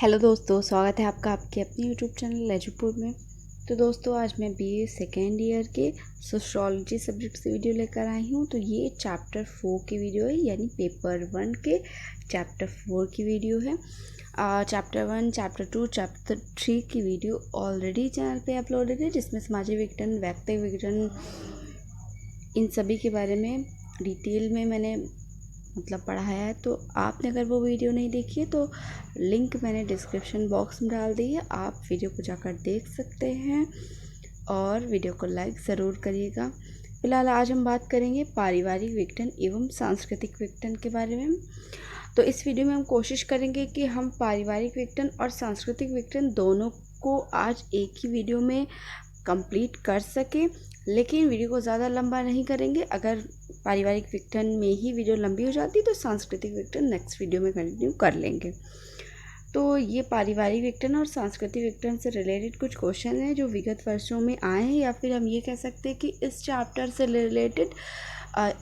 Hello दोस्तों, स्वागत है आपका आपके अपने यूट्यूब चैनल लेजुपुर में। तो दोस्तों, आज मैं बीए सेकेंड ईयर के सोशियोलॉजी सब्जेक्ट से वीडियो लेकर आई हूँ। तो ये चैप्टर 4 की वीडियो है, यानी पेपर 1 के चैप्टर 4 की वीडियो है। चैप्टर 1, चैप्टर 2, चैप्टर 3 की वीडियो ऑलरेडी चैनल पे अपलोडेड है, जिसमें सामाजिक विघटन, वैयक्तिक विघटन, इन सभी के बारे में डिटेल में मैंने पढ़ाया है। तो आपने अगर वो वीडियो नहीं देखी है तो लिंक मैंने डिस्क्रिप्शन बॉक्स में डाल दी है, आप वीडियो को जाकर देख सकते हैं और वीडियो को लाइक ज़रूर करिएगा। फिलहाल आज हम बात करेंगे पारिवारिक विघटन एवं सांस्कृतिक विघटन के बारे में। तो इस वीडियो में हम कोशिश करेंगे कि हम पारिवारिक विघटन और सांस्कृतिक विघटन दोनों को आज एक ही वीडियो में कंप्लीट कर सकें, लेकिन वीडियो को ज़्यादा लंबा नहीं करेंगे। अगर पारिवारिक विघटन में ही वीडियो लंबी हो जाती तो सांस्कृतिक विघटन नेक्स्ट वीडियो में कंटिन्यू कर लेंगे। तो ये पारिवारिक विघटन और सांस्कृतिक विघटन से रिलेटेड कुछ क्वेश्चन हैं जो विगत वर्षों में आए हैं, या फिर हम ये कह सकते हैं कि इस चैप्टर से रिलेटेड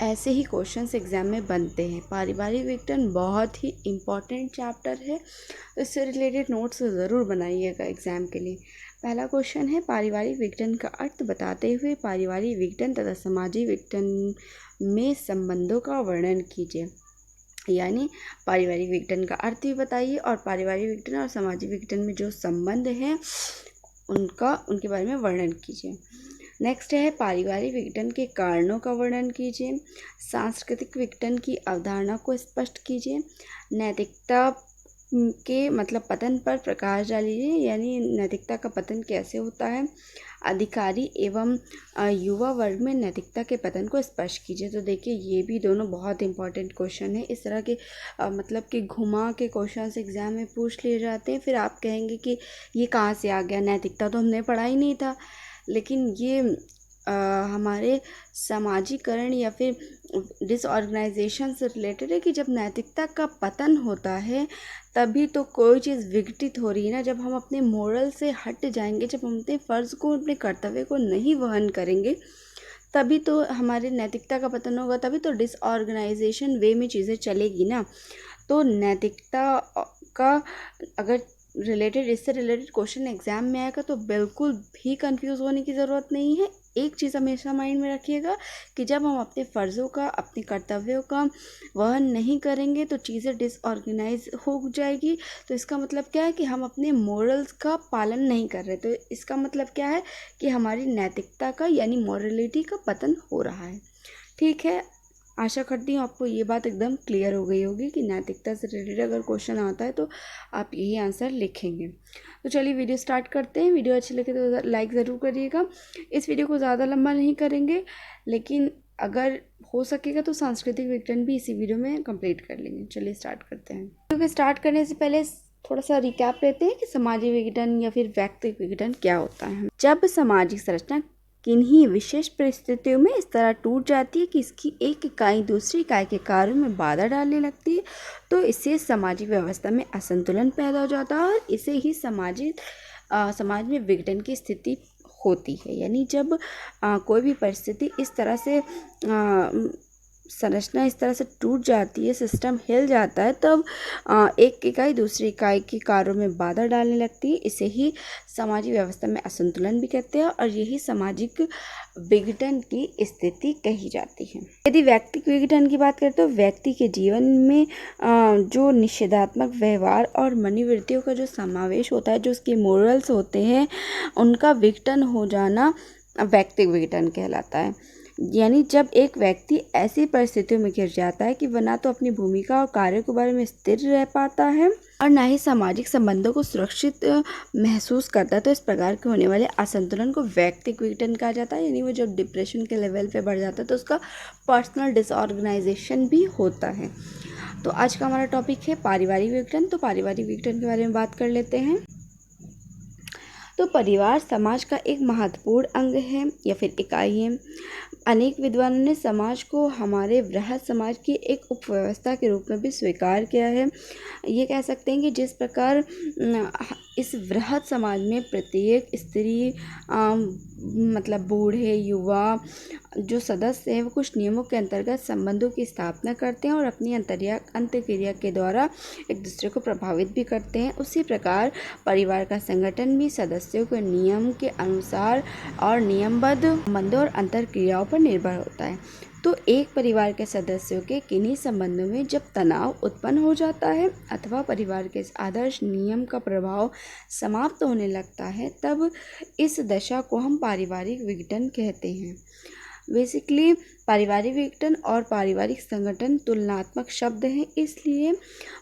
ऐसे ही क्वेश्चंस एग्ज़ाम में बनते हैं। पारिवारिक विघटन बहुत ही इम्पॉर्टेंट चैप्टर है, तो इससे रिलेटेड नोट्स ज़रूर बनाइएगा एग्ज़ाम के लिए। पहला क्वेश्चन है, पारिवारिक विघटन का अर्थ बताते हुए पारिवारिक विघटन तथा सामाजिक विघटन में संबंधों का वर्णन कीजिए। यानी पारिवारिक विघटन का अर्थ भी बताइए और पारिवारिक विघटन और सामाजिक विघटन में जो संबंध हैं उनके बारे में वर्णन कीजिए। नेक्स्ट है, पारिवारिक विघटन के कारणों का वर्णन कीजिए। सांस्कृतिक विघटन की अवधारणा को स्पष्ट कीजिए। नैतिकता के पतन पर प्रकाश डालिए, यानी नैतिकता का पतन कैसे होता है। अधिकारी एवं युवा वर्ग में नैतिकता के पतन को स्पष्ट कीजिए। तो देखिए, ये भी दोनों बहुत इंपॉर्टेंट क्वेश्चन है। इस तरह के कि घुमा के क्वेश्चन एग्जाम में पूछ लिए जाते हैं, फिर आप कहेंगे कि ये कहाँ से आ गया, नैतिकता तो हमने पढ़ा ही नहीं था। लेकिन ये हमारे सामाजिकरण या फिर डिसऑर्गेनाइजेशन से रिलेटेड है कि जब नैतिकता का पतन होता है तभी तो कोई चीज़ विघटित हो रही है ना। जब हम अपने मोरल से हट जाएंगे, जब हम अपने फ़र्ज़ को, अपने कर्तव्य को नहीं वहन करेंगे, तभी तो हमारे नैतिकता का पतन होगा, तभी तो डिसऑर्गेनाइजेशन वे में चीज़ें चलेगी ना। तो नैतिकता का अगर इससे रिलेटेड क्वेश्चन एग्जाम में आएगा तो बिल्कुल भी कंफ्यूज होने की ज़रूरत नहीं है। एक चीज़ हमेशा माइंड में रखिएगा कि जब हम अपने फ़र्ज़ों का, अपने कर्तव्यों का वहन नहीं करेंगे तो चीज़ें डिसऑर्गेनाइज हो जाएगी। तो इसका मतलब क्या है कि हम अपने मोरल्स का पालन नहीं कर रहे। तो इसका मतलब क्या है कि हमारी नैतिकता का, यानी मॉरलिटी का पतन हो रहा है। ठीक है, आशा करती हूँ आपको ये बात एकदम क्लियर हो गई होगी कि नैतिकता से रिलेटेड अगर क्वेश्चन आता है तो आप यही आंसर लिखेंगे। तो चलिए वीडियो स्टार्ट करते हैं। वीडियो अच्छी लगे तो लाइक ज़रूर करिएगा। इस वीडियो को ज़्यादा लंबा नहीं करेंगे, लेकिन अगर हो सकेगा तो सांस्कृतिक विघटन भी इसी वीडियो में कंप्लीट कर लेंगे। चलिए स्टार्ट करते हैं। वीडियो स्टार्ट करने से पहले थोड़ा सा रिकैप लेते हैं कि सामाजिक विघटन या फिर वैयक्तिक विघटन क्या होता है। जब सामाजिक संरचना किन्हीं विशेष परिस्थितियों में इस तरह टूट जाती है कि इसकी एक इकाई दूसरी इकाई के कार्यों में बाधा डालने लगती है, तो इससे सामाजिक व्यवस्था में असंतुलन पैदा हो जाता है और इसे ही समाज में विघटन की स्थिति होती है। यानी जब कोई भी परिस्थिति इस तरह से संरचना इस तरह से टूट जाती है, सिस्टम हिल जाता है, तब एक इकाई दूसरी इकाई के कार्यों में बाधा डालने लगती है। इसे ही सामाजिक व्यवस्था में असंतुलन भी कहते हैं और यही सामाजिक विघटन की स्थिति कही जाती है। यदि व्यक्तिगत विघटन की बात करें तो व्यक्ति के जीवन में जो निषेधात्मक व्यवहार और मनोवृत्तियों का जो समावेश होता है, जो उसके मोरल्स होते हैं, उनका विघटन हो जाना व्यक्तिगत विघटन कहलाता है। यानी जब एक व्यक्ति ऐसी परिस्थितियों में घिर जाता है कि वह ना तो अपनी भूमिका और कार्यों के बारे में स्थिर रह पाता है और ना ही सामाजिक संबंधों को सुरक्षित महसूस करता है, तो इस प्रकार के होने वाले असंतुलन को व्यक्तिगत विघटन कहा जाता है। यानी वो जब डिप्रेशन के लेवल पे बढ़ जाता है तो उसका पर्सनल डिसऑर्गेनाइजेशन भी होता है। तो आज का हमारा टॉपिक है पारिवारिक विघटन। तो पारिवारिक विघटन के बारे में बात कर लेते हैं। तो परिवार समाज का एक महत्वपूर्ण अंग है या फिर इकाई है। अनेक विद्वानों ने समाज को हमारे बृहद समाज की एक उपव्यवस्था के रूप में भी स्वीकार किया है। ये कह सकते हैं कि जिस प्रकार इस बृहद समाज में प्रत्येक स्त्री, बूढ़े, युवा, जो सदस्य हैं वो कुछ नियमों के अंतर्गत संबंधों की स्थापना करते हैं और अपनी अंतर्क्रिया के द्वारा एक दूसरे को प्रभावित भी करते हैं। उसी प्रकार परिवार का संगठन भी सदस्यों के नियम के अनुसार और नियमबद्ध संबंधों और अंतर्क्रियाओं पर निर्भर होता है। तो एक परिवार के सदस्यों के किन्हीं संबंधों में जब तनाव उत्पन्न हो जाता है अथवा परिवार के आदर्श नियम का प्रभाव समाप्त होने लगता है, तब इस दशा को हम पारिवारिक विघटन कहते हैं। बेसिकली पारिवारिक विघटन और पारिवारिक संगठन तुलनात्मक शब्द हैं, इसलिए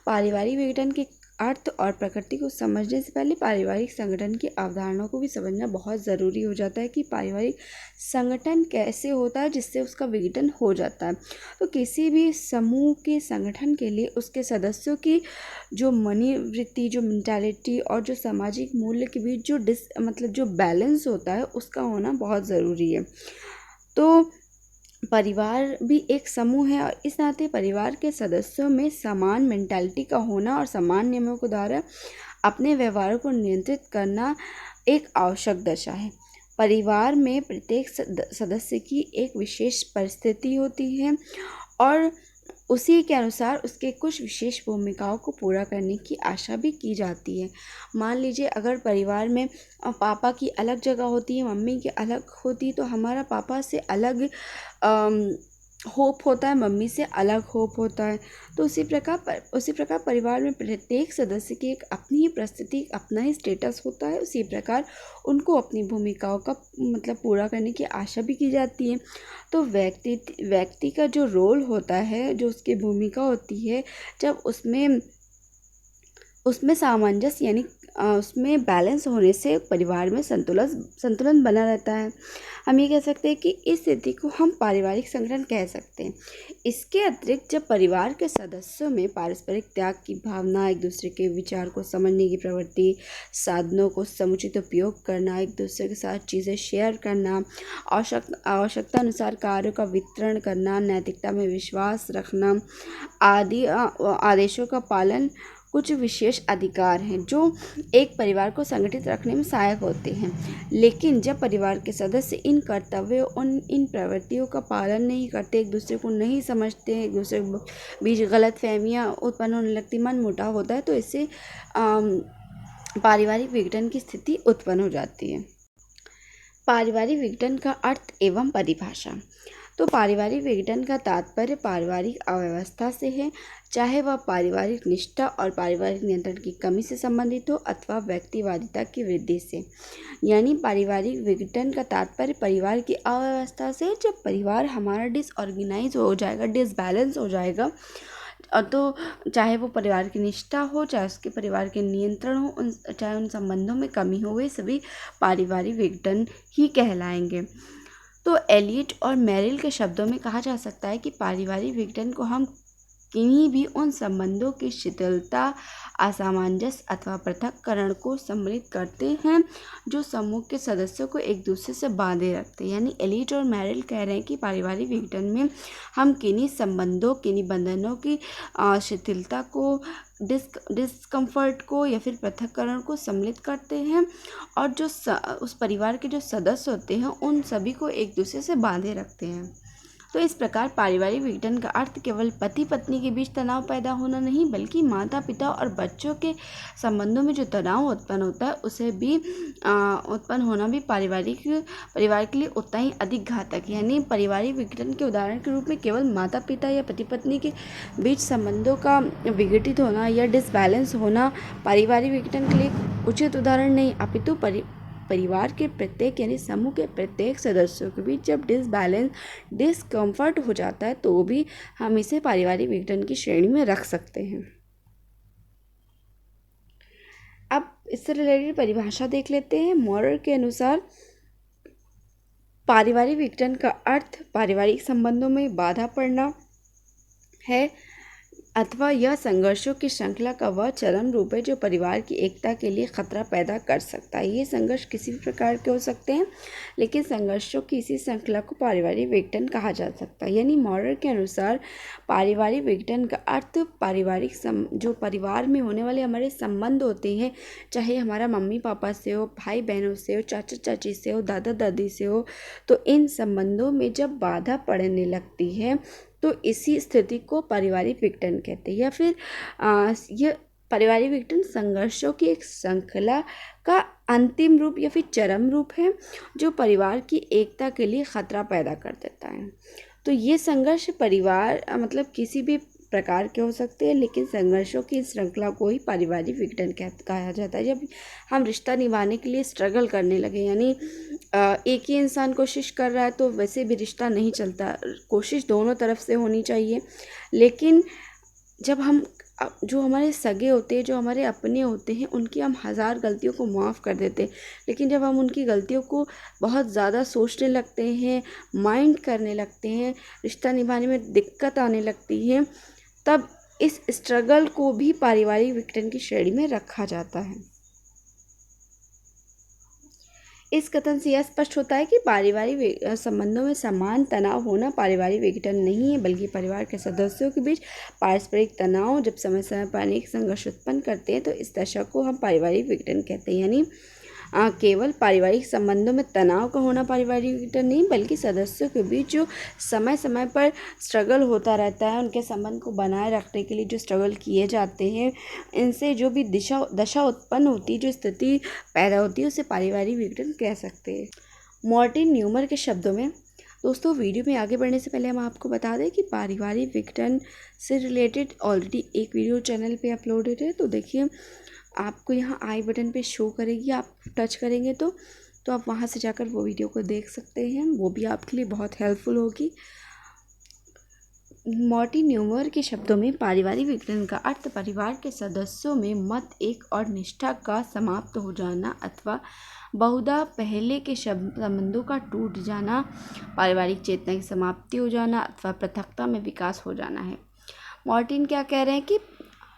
पारिवारिक विघटन के अर्थ और प्रकृति को समझने से पहले पारिवारिक संगठन की अवधारणा को भी समझना बहुत ज़रूरी हो जाता है कि पारिवारिक संगठन कैसे होता है जिससे उसका विघटन हो जाता है। तो किसी भी समूह के संगठन के लिए उसके सदस्यों की जो मनोवृत्ति, जो मेंटालिटी और जो सामाजिक मूल्य के बीच जो बैलेंस होता है उसका होना बहुत ज़रूरी है। तो परिवार भी एक समूह है और इस नाते परिवार के सदस्यों में समान मेंटालिटी का होना और समान नियमों के द्वारा अपने व्यवहारों को नियंत्रित करना एक आवश्यक दशा है। परिवार में प्रत्येक सदस्य की एक विशेष परिस्थिति होती है और उसी के अनुसार उसके कुछ विशेष भूमिकाओं को पूरा करने की आशा भी की जाती है। मान लीजिए अगर परिवार में पापा की अलग जगह होती है, मम्मी की अलग होती, तो हमारा पापा से अलग होप होता है, मम्मी से अलग होप होता है। तो उसी प्रकार परिवार में प्रत्येक सदस्य की एक अपनी ही परिस्थिति, अपना ही स्टेटस होता है। उसी प्रकार उनको अपनी भूमिकाओं का पूरा करने की आशा भी की जाती है। तो व्यक्ति का जो रोल होता है, जो उसकी भूमिका होती है, जब उसमें सामंजस्य यानी उसमें बैलेंस होने से परिवार में संतुलन बना रहता है। हम ये कह सकते हैं कि इस स्थिति को हम पारिवारिक संगठन कह सकते हैं। इसके अतिरिक्त जब परिवार के सदस्यों में पारस्परिक त्याग की भावना, एक दूसरे के विचार को समझने की प्रवृत्ति, साधनों को समुचित उपयोग करना, एक दूसरे के साथ चीज़ें शेयर करना, आवश्यकता अनुसार कार्यों का वितरण करना, नैतिकता में विश्वास रखना आदि आदेशों का पालन कुछ विशेष अधिकार हैं जो एक परिवार को संगठित रखने में सहायक होते हैं। लेकिन जब परिवार के सदस्य इन कर्तव्यों और इन प्रवृत्तियों का पालन नहीं करते, एक दूसरे को नहीं समझते, एक दूसरे के बीच गलतफहमियां उत्पन्न होने लगती, मनमुटाव होता है, तो इससे पारिवारिक विघटन की स्थिति उत्पन्न हो जाती है। पारिवारिक विघटन का अर्थ एवं परिभाषा। तो पारिवारिक विघटन का तात्पर्य पारिवारिक अव्यवस्था से है, चाहे वह पारिवारिक निष्ठा और पारिवारिक नियंत्रण की कमी से संबंधित हो अथवा व्यक्तिवादिता की वृद्धि से। यानी पारिवारिक विघटन का तात्पर्य परिवार की अव्यवस्था से, जब परिवार हमारा डिसऑर्गेनाइज हो जाएगा, डिसबैलेंस हो जाएगा, तो चाहे वो परिवार की निष्ठा हो, चाहे उसके परिवार के नियंत्रण हो, चाहे उन संबंधों में कमी हो, वे सभी पारिवारिक विघटन ही कहलाएंगे। तो एलियट और मेरिल के शब्दों में कहा जा सकता है कि पारिवारिक विघटन को हम किन्हीं भी उन संबंधों की शिथिलता, असामंजस्य अथवा पृथक्करण को सम्मिलित करते हैं जो समूह के सदस्यों को एक दूसरे से बांधे रखते हैं। यानी एलियट और मेरिल कह रहे हैं कि पारिवारिक विघटन में हम किन्हीं संबंधों, किन्हीं बंधनों की शिथिलता को, डिस्कम्फर्ट को या फिर पृथक्करण को सम्मिलित करते हैं और जो उस परिवार के जो सदस्य होते हैं उन सभी को एक दूसरे से बांधे रखते हैं। तो इस प्रकार पारिवारिक विघटन का अर्थ केवल पति पत्नी के बीच तनाव पैदा होना नहीं, बल्कि माता पिता और बच्चों के संबंधों में जो तनाव उत्पन्न होता है उसे भी उत्पन्न होना भी परिवार के लिए उतना ही अधिक घातक है। यानी पारिवारिक विघटन के उदाहरण के रूप में केवल माता पिता या पति पत्नी के बीच संबंधों का विघटित होना या डिसबैलेंस होना पारिवारिक विघटन के लिए उचित उदाहरण नहीं, अपितु परिवार के प्रत्येक यानी समूह के प्रत्येक सदस्यों के बीच जब डिस्कम्फर्ट हो जाता है तो भी हम इसे पारिवारिक विघटन की श्रेणी में रख सकते हैं। अब इससे रिलेटेड परिभाषा देख लेते हैं। मॉरर के अनुसार पारिवारिक विघटन का अर्थ पारिवारिक संबंधों में बाधा पड़ना है अथवा यह संघर्षों की श्रृंखला का वह चरम रूप है जो परिवार की एकता के लिए खतरा पैदा कर सकता है। ये संघर्ष किसी भी प्रकार के हो सकते हैं, लेकिन संघर्षों की इसी श्रृंखला को पारिवारिक विघटन कहा जा सकता है। यानी मॉडल के अनुसार पारिवारिक विघटन का अर्थ जो परिवार में होने वाले हमारे संबंध होते हैं, चाहे हमारा मम्मी पापा से हो, भाई बहनों से हो, चाचा चाची से हो, दादा दादी से हो, तो इन संबंधों में जब बाधा पड़ने लगती है तो इसी स्थिति को पारिवारिक विघटन कहते हैं। या फिर यह पारिवारिक विघटन संघर्षों की एक श्रृंखला का अंतिम रूप या फिर चरम रूप है जो परिवार की एकता के लिए खतरा पैदा कर देता है। तो ये संघर्ष परिवार मतलब किसी भी प्रकार के हो सकते हैं, लेकिन संघर्षों की श्रृंखला को ही पारिवारिक विघटन कहा जाता है। जब हम रिश्ता निभाने के लिए स्ट्रगल करने लगे, यानी एक ही इंसान कोशिश कर रहा है तो वैसे भी रिश्ता नहीं चलता। कोशिश दोनों तरफ से होनी चाहिए, लेकिन जब हम जो हमारे सगे होते हैं, जो हमारे अपने होते हैं, उनकी हम हज़ार गलतियों को माफ़ कर देते हैं, लेकिन जब हम उनकी गलतियों को बहुत ज़्यादा सोचने लगते हैं, माइंड करने लगते हैं, रिश्ता निभाने में दिक्कत आने लगती है, तब इस स्ट्रगल को भी पारिवारिक विघटन की श्रेणी में रखा जाता है। इस कथन से यह स्पष्ट होता है कि पारिवारिक संबंधों में समान तनाव होना पारिवारिक विघटन नहीं है, बल्कि परिवार के सदस्यों के बीच पारस्परिक तनाव जब समय समय पर अनेक संघर्ष उत्पन्न करते हैं तो इस दशा को हम पारिवारिक विघटन कहते हैं। यानी केवल पारिवारिक संबंधों में तनाव का होना पारिवारिक विघटन नहीं, बल्कि सदस्यों के बीच जो समय समय पर स्ट्रगल होता रहता है, उनके संबंध को बनाए रखने के लिए जो स्ट्रगल किए जाते हैं, इनसे जो भी दशा उत्पन्न होती है, जो स्थिति पैदा होती है, उसे पारिवारिक विघटन कह सकते हैं। मार्टिन न्यूमर के शब्दों में दोस्तों, वीडियो में आगे बढ़ने से पहले हम आपको बता दें कि पारिवारिक विघटन से रिलेटेड ऑलरेडी एक वीडियो चैनल पे अपलोडेड है। तो देखिए, आपको यहाँ आई बटन पे शो करेगी, आप टच करेंगे तो आप वहाँ से जाकर वो वीडियो को देख सकते हैं। वो भी आपके लिए बहुत हेल्पफुल होगी। मार्टिन न्यूमर के शब्दों में पारिवारिक विघटन का अर्थ परिवार के सदस्यों में मत एक और निष्ठा का समाप्त हो जाना अथवा बहुधा पहले के संबंधों का टूट जाना, पारिवारिक चेतना की समाप्ति हो जाना अथवा पृथकता में विकास हो जाना है। मार्टिन क्या कह रहे हैं कि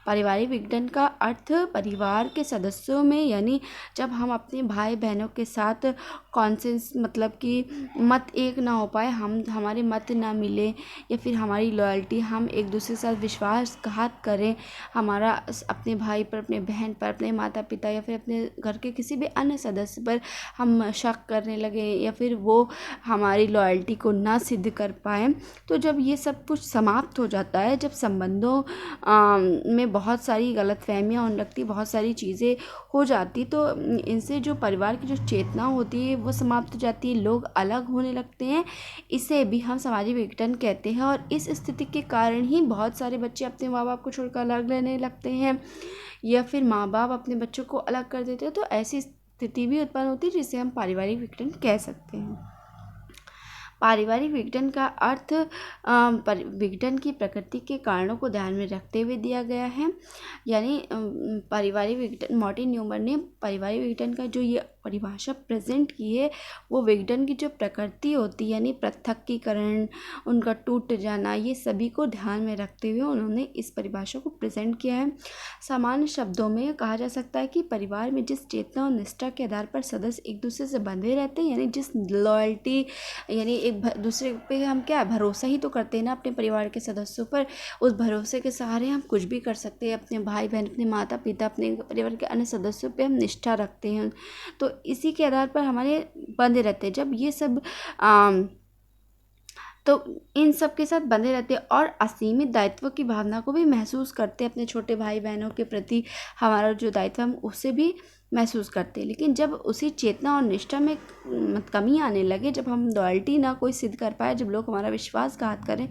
पारिवारिक विघटन का अर्थ परिवार के सदस्यों में, यानी जब हम अपने भाई बहनों के साथ कॉन्सेंस मतलब कि मत एक ना हो पाए, हमारे मत ना मिले, या फिर हमारी लॉयल्टी, हम एक दूसरे के साथ विश्वासघात करें, हमारा अपने भाई पर, अपने बहन पर, अपने माता पिता या फिर अपने घर के किसी भी अन्य सदस्य पर हम शक करने लगे, या फिर वो हमारी लॉयल्टी को ना सिद्ध कर पाए, तो जब ये सब कुछ समाप्त हो जाता है, जब संबंधों में बहुत सारी गलतफहमियां होने लगती, बहुत सारी चीज़ें हो जाती, तो इनसे जो परिवार की जो चेतना होती है वो समाप्त हो जाती है, लोग अलग होने लगते हैं। इसे भी हम सामाजिक विघटन कहते हैं। और इस स्थिति के कारण ही बहुत सारे बच्चे अपने माँ बाप को छोड़कर अलग रहने लगते हैं, या फिर माँ बाप अपने बच्चों को अलग कर देते हैं। तो ऐसी स्थिति भी उत्पन्न होती है जिसे हम पारिवारिक विघटन कह सकते हैं। पारिवारिक विघटन का अर्थ विघटन की प्रकृति के कारणों को ध्यान में रखते हुए दिया गया है। यानी पारिवारिक विघटन, मार्टिन न्यूमर ने पारिवारिक विघटन का जो ये परिभाषा प्रेजेंट की है, वो विघटन की जो प्रकृति होती है, यानी पृथकीकरण, उनका टूट जाना, ये सभी को ध्यान में रखते हुए उन्होंने इस परिभाषा को प्रेजेंट किया है। सामान्य शब्दों में कहा जा सकता है कि परिवार में जिस चेतना और निष्ठा के आधार पर सदस्य एक दूसरे से बंधे रहते हैं, यानी जिस लॉयल्टी, यानी एक दूसरे पे हम क्या भरोसा ही तो करते हैं ना अपने परिवार के सदस्यों पर, उस भरोसे के सहारे हम कुछ भी कर सकते हैं। अपने भाई बहन, अपने माता पिता, अपने परिवार के अन्य सदस्यों पे हम निष्ठा रखते हैं, तो इसी के आधार पर हमारे बंधे रहते हैं। जब ये सब तो इन सब के साथ बंधे रहते हैं और असीमित दायित्व की भावना को भी महसूस करते हैं। अपने छोटे भाई बहनों के प्रति हमारा जो दायित्व हम उसे भी महसूस करते हैं। लेकिन जब उसी चेतना और निष्ठा में कमी आने लगे, जब हम लॉयल्टी ना कोई सिद्ध कर पाए, जब लोग हमारा विश्वासघात करें,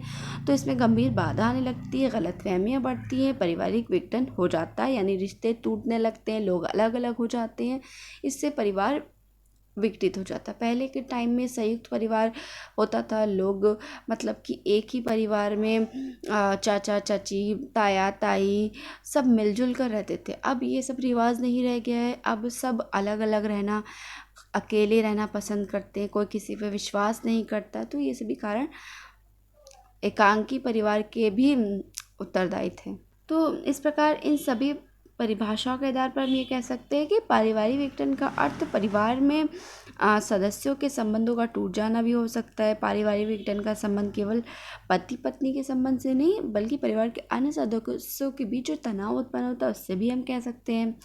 तो इसमें गंभीर बाधा आने लगती है, गलतफहमियां बढ़ती हैं, पारिवारिक विघटन हो जाता है, यानी रिश्ते टूटने लगते हैं, लोग अलग अलग हो जाते हैं। इससे परिवार विघटित हो जाता। पहले के टाइम में संयुक्त परिवार होता था, लोग मतलब कि एक ही परिवार में चाचा चाची, ताया ताई सब मिलजुल कर रहते थे। अब ये सब रिवाज नहीं रह गया है। अब सब अलग अलग रहना, अकेले रहना पसंद करते हैं, कोई किसी पे विश्वास नहीं करता। तो ये सभी कारण एकांकी परिवार के भी उत्तरदायी थे। तो इस प्रकार इन सभी परिभाषाओं के आधार पर हम ये कह सकते हैं कि पारिवारिक विघटन का अर्थ परिवार में सदस्यों के संबंधों का टूट जाना भी हो सकता है। पारिवारिक विघटन का संबंध केवल पति पत्नी के संबंध से नहीं बल्कि परिवार के अन्य सदस्यों के बीच जो तनाव उत्पन्न होता है उससे भी हम कह सकते हैं।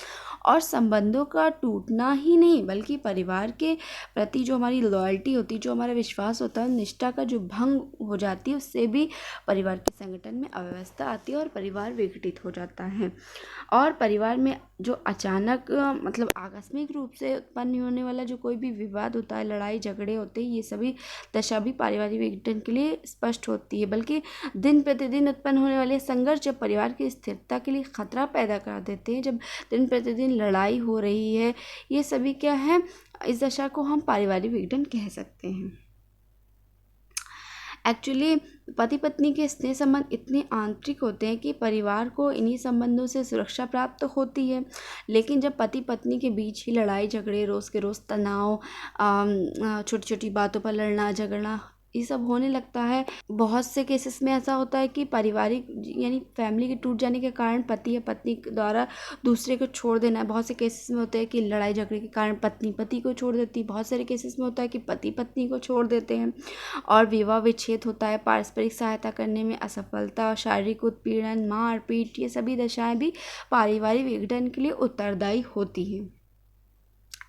और संबंधों का टूटना ही नहीं बल्कि परिवार के प्रति जो हमारी लॉयल्टी होती है, जो हमारा विश्वास होता है, निष्ठा का जो भंग हो जाती है, उससे भी परिवार के संगठन में अव्यवस्था आती है और परिवार विघटित हो जाता है। और परिवार में जो अचानक मतलब आकस्मिक रूप से उत्पन्न होने वाला जो कोई भी विवाद होता है, लड़ाई झगड़े होते हैं, ये सभी दशा भी पारिवारिक विघटन के लिए स्पष्ट होती है। बल्कि दिन प्रतिदिन उत्पन्न होने वाले संघर्ष जब परिवार की स्थिरता के लिए खतरा पैदा कर देते हैं, जब दिन प्रतिदिन लड़ाई हो रही है, ये सभी क्या है, इस दशा को हम पारिवारिक विघटन कह सकते हैं। एक्चुअली पति पत्नी के स्नेह संबंध इतने आंतरिक होते हैं कि परिवार को इन्हीं संबंधों से सुरक्षा प्राप्त होती है। लेकिन जब पति पत्नी के बीच ही लड़ाई झगड़े, रोज़ के रोज़ तनाव, छोटी छोटी बातों पर लड़ना झगड़ना, ये सब होने लगता है, बहुत से केसेस में ऐसा होता है कि पारिवारिक यानी फैमिली के टूट जाने के कारण पति या पत्नी द्वारा दूसरे को छोड़ देना है। बहुत से केसेस में होता है कि लड़ाई झगड़े के कारण पत्नी पति को छोड़ देती है। बहुत सारे केसेस में होता है कि पति पत्नी को छोड़ देते हैं। और विवाह विच्छेद होता है, पारस्परिक सहायता करने में असफलता, शारीरिक उत्पीड़न, मारपीट, ये सभी दशाएं भी पारिवारिक विघटन के लिए उत्तरदायी होती हैं।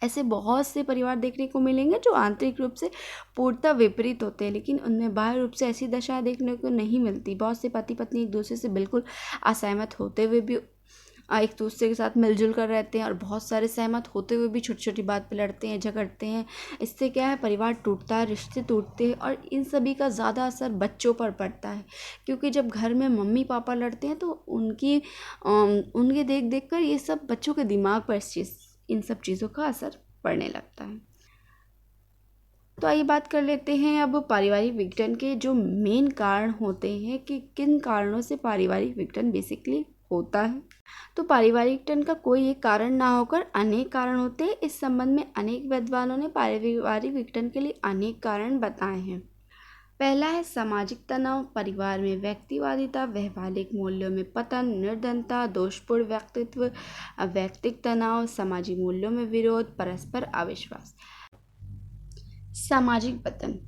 ऐसे बहुत से परिवार देखने को मिलेंगे जो आंतरिक रूप से पूर्णतः विपरीत होते हैं, लेकिन उनमें बाह्य रूप से ऐसी दशाएं देखने को नहीं मिलती। बहुत से पति पत्नी एक दूसरे से बिल्कुल असहमत होते हुए भी एक दूसरे के साथ मिलजुल कर रहते हैं, और बहुत सारे सहमत होते हुए भी छोटी छोटी बात पे लड़ते हैं, झगड़ते हैं। इससे क्या है, परिवार टूटता है, रिश्ते टूटते हैं, और इन सभी का ज़्यादा असर बच्चों पर पड़ता है। क्योंकि जब घर में मम्मी पापा लड़ते हैं तो उनके देख देख कर ये सब बच्चों के दिमाग पर इन सब चीज़ों का असर पड़ने लगता है। तो आइए बात कर लेते हैं अब पारिवारिक विघटन के जो मेन कारण होते हैं कि किन कारणों से पारिवारिक विघटन बेसिकली होता है। तो पारिवारिक विघटन का कोई एक कारण ना होकर अनेक कारण होते हैं। इस संबंध में अनेक विद्वानों ने पारिवारिक विघटन के लिए अनेक कारण बताए हैं। पहला है सामाजिक तनाव। परिवार में व्यक्तिवादिता, व्यवहारिक मूल्यों में पतन, निर्धनता, दोषपूर्ण व्यक्तित्व, अवैयक्तिक तनाव, सामाजिक मूल्यों में विरोध, परस्पर अविश्वास। सामाजिक पतन।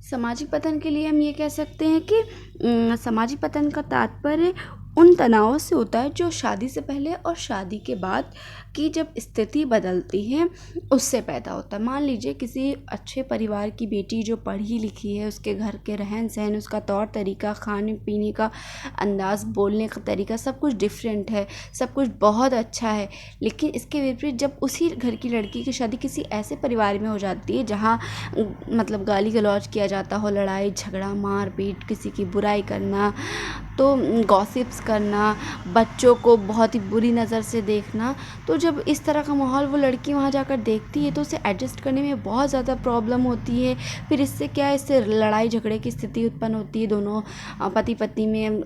सामाजिक पतन के लिए हम ये कह सकते हैं कि सामाजिक पतन का तात्पर्य उन तनावों से होता है जो शादी से पहले और शादी के बाद की जब स्थिति बदलती है उससे पैदा होता है। मान लीजिए किसी अच्छे परिवार की बेटी जो पढ़ी लिखी है, उसके घर के रहन सहन, उसका तौर तरीका, खाने पीने का अंदाज़, बोलने का तरीका, सब कुछ डिफरेंट है, सब कुछ बहुत अच्छा है। लेकिन इसके विपरीत जब उसी घर की लड़की की शादी किसी ऐसे परिवार में हो जाती है जहाँ मतलब गाली गलौज किया जाता हो, लड़ाई झगड़ा, मारपीट, किसी की बुराई करना, तो गॉसिप्स करना, बच्चों को बहुत ही बुरी नज़र से देखना, तो जब इस तरह का माहौल वो लड़की वहाँ जाकर देखती है तो उसे एडजस्ट करने में बहुत ज़्यादा प्रॉब्लम होती है। फिर इससे क्या है, इससे लड़ाई झगड़े की स्थिति उत्पन्न होती है। दोनों पति पत्नी में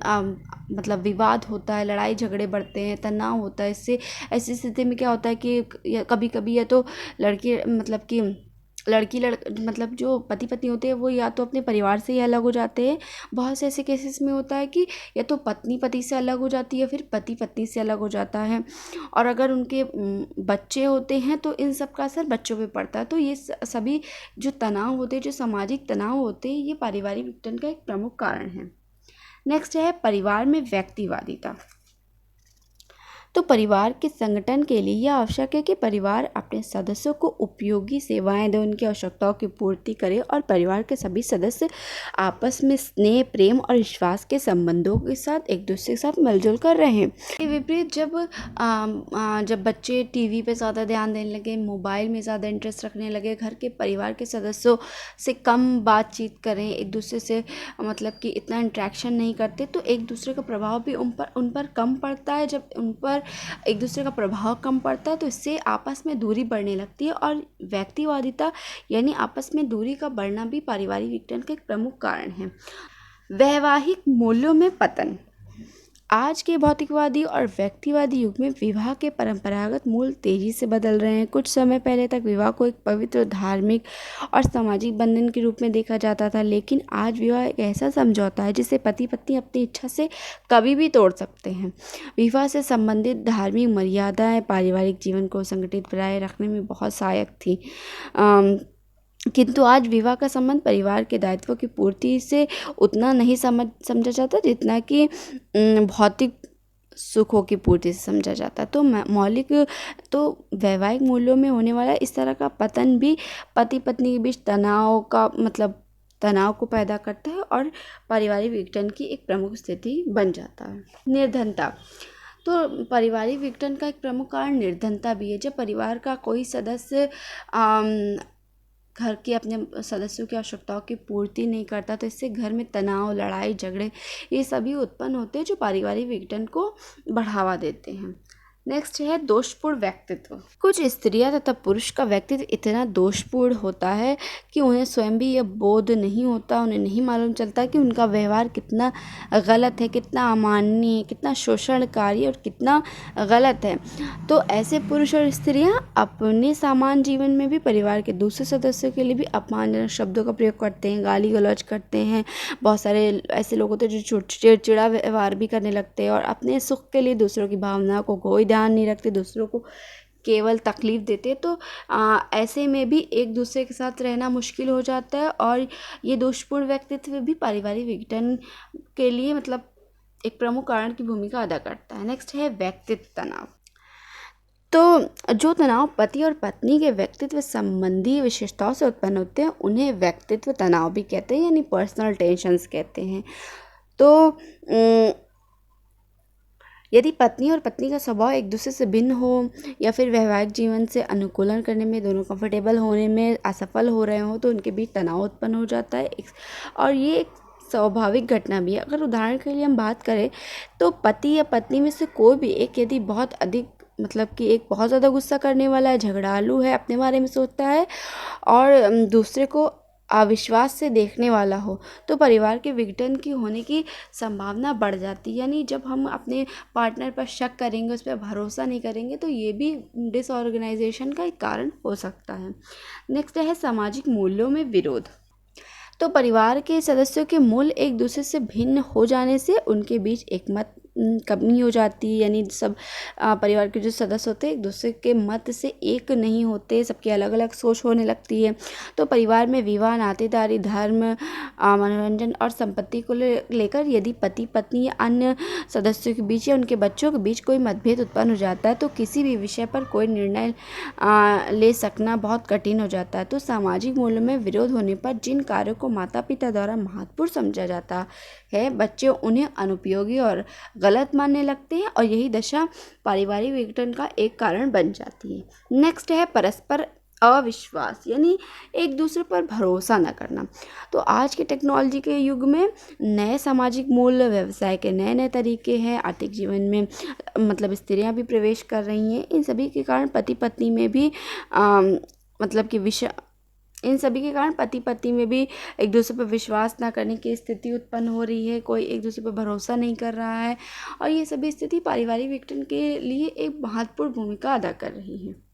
मतलब विवाद होता है, लड़ाई झगड़े बढ़ते हैं, तनाव होता है। इससे ऐसी स्थिति में क्या होता है कि कभी कभी या तो लड़की मतलब जो पति पत्नी होते हैं वो या तो अपने परिवार से ही अलग हो जाते हैं। बहुत से ऐसे केसेस में होता है कि या तो पत्नी पति से अलग हो जाती है, फिर पति पत्नी से अलग हो जाता है। और अगर उनके बच्चे होते हैं तो इन सब का असर बच्चों पे पड़ता है। तो ये सभी जो तनाव होते हैं, जो सामाजिक तनाव होते हैं, ये पारिवारिक विघटन का एक प्रमुख कारण है। नेक्स्ट है परिवार में व्यक्तिवादिता। तो परिवार के संगठन के लिए यह आवश्यक है कि परिवार अपने सदस्यों को उपयोगी सेवाएं दे, उनकी आवश्यकताओं की पूर्ति करे और परिवार के सभी सदस्य आपस में स्नेह, प्रेम और विश्वास के संबंधों के साथ एक दूसरे के साथ मिलजुल कर रहें। के विपरीत जब बच्चे टीवी पे ज़्यादा ध्यान देने लगे, मोबाइल में ज़्यादा इंटरेस्ट रखने लगे, घर के परिवार के सदस्यों से कम बातचीत करें, एक दूसरे से मतलब कि इतना इंटरेक्शन नहीं करते, तो एक दूसरे का प्रभाव भी उन पर कम पड़ता है। जब उन पर एक दूसरे का प्रभाव कम पड़ता है तो इससे आपस में दूरी बढ़ने लगती है। और व्यक्तिवादिता यानी आपस में दूरी का बढ़ना भी पारिवारिक विघटन का एक प्रमुख कारण है। वैवाहिक मूल्यों में पतन। आज के भौतिकवादी और व्यक्तिवादी युग में विवाह के परंपरागत मूल तेजी से बदल रहे हैं। कुछ समय पहले तक विवाह को एक पवित्र धार्मिक और सामाजिक बंधन के रूप में देखा जाता था, लेकिन आज विवाह एक ऐसा समझौता है जिसे पति पत्नी अपनी इच्छा से कभी भी तोड़ सकते हैं। विवाह से संबंधित धार्मिक मर्यादाएं पारिवारिक जीवन को संगठित बनाए रखने में बहुत सहायक थी, किंतु आज विवाह का संबंध परिवार के दायित्वों की पूर्ति से उतना नहीं समझा जाता जितना कि भौतिक सुखों की पूर्ति से समझा जाता। तो वैवाहिक मूल्यों में होने वाला इस तरह का पतन भी पति पत्नी के बीच तनाव को पैदा करता है और पारिवारिक विघटन की एक प्रमुख स्थिति बन जाता है। निर्धनता। तो पारिवारिक विघटन का एक प्रमुख कारण निर्धनता भी है। जब परिवार का कोई सदस्य घर के अपने सदस्यों की आवश्यकताओं की पूर्ति नहीं करता, तो इससे घर में तनाव, लड़ाई झगड़े ये सभी उत्पन्न होते हैं जो पारिवारिक विघटन को बढ़ावा देते हैं। नेक्स्ट है दोषपूर्ण व्यक्तित्व। कुछ स्त्रियां तथा पुरुष का व्यक्तित्व इतना दोषपूर्ण होता है कि उन्हें स्वयं भी यह बोध नहीं होता, उन्हें नहीं मालूम चलता कि उनका व्यवहार कितना गलत है, कितना अमाननीय है, कितना शोषणकारी और कितना गलत है। तो ऐसे पुरुष और स्त्रियां अपने सामान्य जीवन में भी परिवार के दूसरे सदस्यों के लिए भी अपमानजनक शब्दों का प्रयोग करते हैं, गाली गलौज करते हैं। बहुत सारे ऐसे लोग होते हैं जो चिड़चिड़ा व्यवहार भी करने लगते हैं और अपने सुख के लिए दूसरों की भावनाओं को कोई ध्यान नहीं रखते, दूसरों को केवल तकलीफ देते। तो ऐसे में भी एक दूसरे के साथ रहना मुश्किल हो जाता है और ये दोषपूर्ण व्यक्तित्व भी पारिवारिक विघटन के लिए एक प्रमुख कारण की भूमिका अदा करता है। नेक्स्ट है व्यक्तित्व तनाव। तो जो तनाव पति और पत्नी के व्यक्तित्व संबंधी विशेषताओं से उत्पन्न होते हैं उन्हें व्यक्तित्व तनाव भी कहते हैं, यानी पर्सनल टेंशन्स कहते हैं। तो यदि पत्नी और पत्नी का स्वभाव एक दूसरे से भिन्न हो या फिर वैवाहिक जीवन से अनुकूलन करने में दोनों कंफर्टेबल होने में असफल हो रहे हो तो उनके बीच तनाव उत्पन्न हो जाता है और ये एक स्वाभाविक घटना भी है। अगर उदाहरण के लिए हम बात करें तो पति या पत्नी में से कोई भी एक यदि बहुत अधिक एक बहुत ज़्यादा गुस्सा करने वाला है, झगड़ालू है, अपने बारे में सोचता है और दूसरे को अविश्वास से देखने वाला हो तो परिवार के विघटन की होने की संभावना बढ़ जाती है। यानी जब हम अपने पार्टनर पर शक करेंगे, उस पर भरोसा नहीं करेंगे तो ये भी डिसऑर्गेनाइजेशन का एक कारण हो सकता है। नेक्स्ट है सामाजिक मूल्यों में विरोध। तो परिवार के सदस्यों के मूल्य एक दूसरे से भिन्न हो जाने से उनके बीच एकमत कमी हो जाती है, यानी सब परिवार के जो सदस्य होते हैं एक दूसरे के मत से एक नहीं होते, सबकी अलग अलग सोच होने लगती है। तो परिवार में विवाह, नातेदारी, धर्म, मनोरंजन और संपत्ति को लेकर यदि पति पत्नी या अन्य सदस्यों के बीच या उनके बच्चों के बीच कोई मतभेद उत्पन्न हो जाता है तो किसी भी विषय पर कोई निर्णय ले सकना बहुत कठिन हो जाता है। तो सामाजिक मूल्यों में विरोध होने पर जिन कार्यों को माता पिता द्वारा महत्वपूर्ण समझा जाता है बच्चे उन्हें अनुपयोगी और गलत मानने लगते हैं और यही दशा पारिवारिक विघटन का एक कारण बन जाती है। नेक्स्ट है परस्पर अविश्वास, यानी एक दूसरे पर भरोसा न करना। तो आज के टेक्नोलॉजी के युग में नए सामाजिक मूल्य, व्यवसाय के नए नए तरीके हैं, आर्थिक जीवन में स्त्रियां भी प्रवेश कर रही हैं। इन सभी के कारण पति पत्नी में भी पति पत्नी में भी एक दूसरे पर विश्वास ना करने की स्थिति उत्पन्न हो रही है, कोई एक दूसरे पर भरोसा नहीं कर रहा है और ये सभी स्थिति पारिवारिक विघटन के लिए एक महत्वपूर्ण भूमिका अदा कर रही है।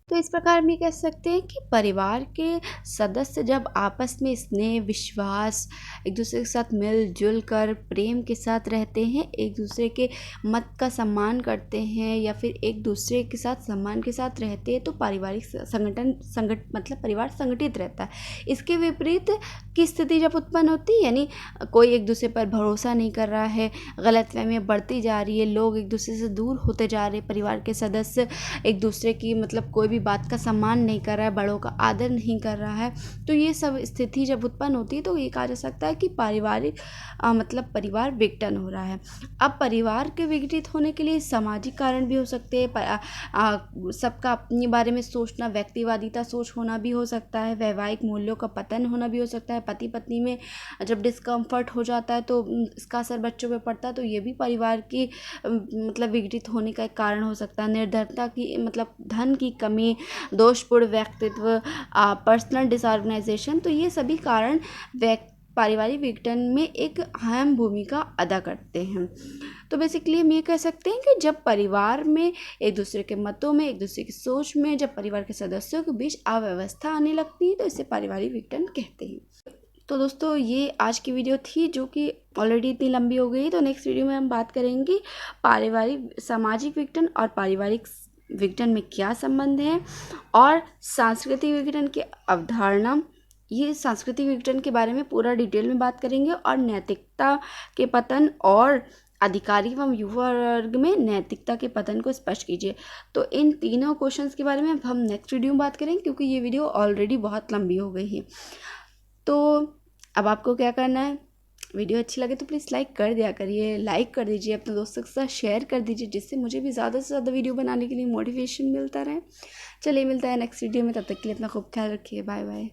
तो इस प्रकार हम ये कह सकते हैं कि परिवार के सदस्य जब आपस में स्नेह, विश्वास, एक दूसरे के साथ मिलजुल कर प्रेम के साथ रहते हैं, एक दूसरे के मत का सम्मान करते हैं या फिर एक दूसरे के साथ सम्मान के साथ रहते हैं तो पारिवारिक परिवार संगठित रहता है। इसके विपरीत की स्थिति जब उत्पन्न होती है, यानी कोई एक दूसरे पर भरोसा नहीं कर रहा है, गलतफहमियां बढ़ती जा रही है, लोग एक दूसरे से दूर होते जा रहे हैं, परिवार के सदस्य एक दूसरे की कोई भी बात का सम्मान नहीं कर रहा है, बड़ों का आदर नहीं कर रहा है, तो ये सब स्थिति जब उत्पन्न होती है तो ये कहा जा सकता है कि परिवार विघटन हो रहा है। अब परिवार के विघटित होने के लिए सामाजिक कारण भी हो सकते हैं, सबका अपने बारे में सोचना, व्यक्तिवादिता सोच होना भी हो सकता है, वैवाहिक मूल्यों का पतन होना भी हो सकता है, पति पत्नी में जब डिस्कम्फर्ट हो जाता है तो इसका असर बच्चों पर पड़ता है, तो ये भी परिवार की विघटित होने का एक कारण हो सकता है। निर्धनता की धन की कमी, दोषपूर्ण व्यक्तित्व, पर्सनल डिसऑर्गेनाइजेशन, तो ये सभी कारण पारिवारिक विघटन में एक अहम भूमिका अदा करते हैं। तो बेसिकली हम ये कह सकते हैं कि जब परिवार में एक दूसरे के मतों में, एक दूसरे की सोच में, जब परिवार के सदस्यों के बीच अव्यवस्था आने लगती है तो इसे पारिवारिक विघटन कहते हैं। तो दोस्तों ये आज की वीडियो थी जो कि ऑलरेडी इतनी लंबी हो गई। तो नेक्स्ट वीडियो में हम बात करेंगे पारिवारिक सामाजिक विघटन और पारिवारिक विघटन में क्या संबंध है, और सांस्कृतिक विघटन की अवधारणा, ये सांस्कृतिक विघटन के बारे में पूरा डिटेल में बात करेंगे, और नैतिकता के पतन और अधिकारी एवं युवा वर्ग में नैतिकता के पतन को स्पष्ट कीजिए। तो इन तीनों क्वेश्चंस के बारे में हम नेक्स्ट वीडियो में बात करेंगे क्योंकि ये वीडियो ऑलरेडी बहुत लंबी हो गई है। तो अब आपको क्या करना है, वीडियो अच्छी लगे तो प्लीज़ लाइक कर दिया करिए, लाइक कर दीजिए, अपने दोस्तों के साथ शेयर कर दीजिए, जिससे मुझे भी ज़्यादा से ज़्यादा वीडियो बनाने के लिए मोटिवेशन मिलता रहे। चलिए मिलता है नेक्स्ट वीडियो में, तब तक के लिए अपना खूब ख्याल रखिए। Bye bye.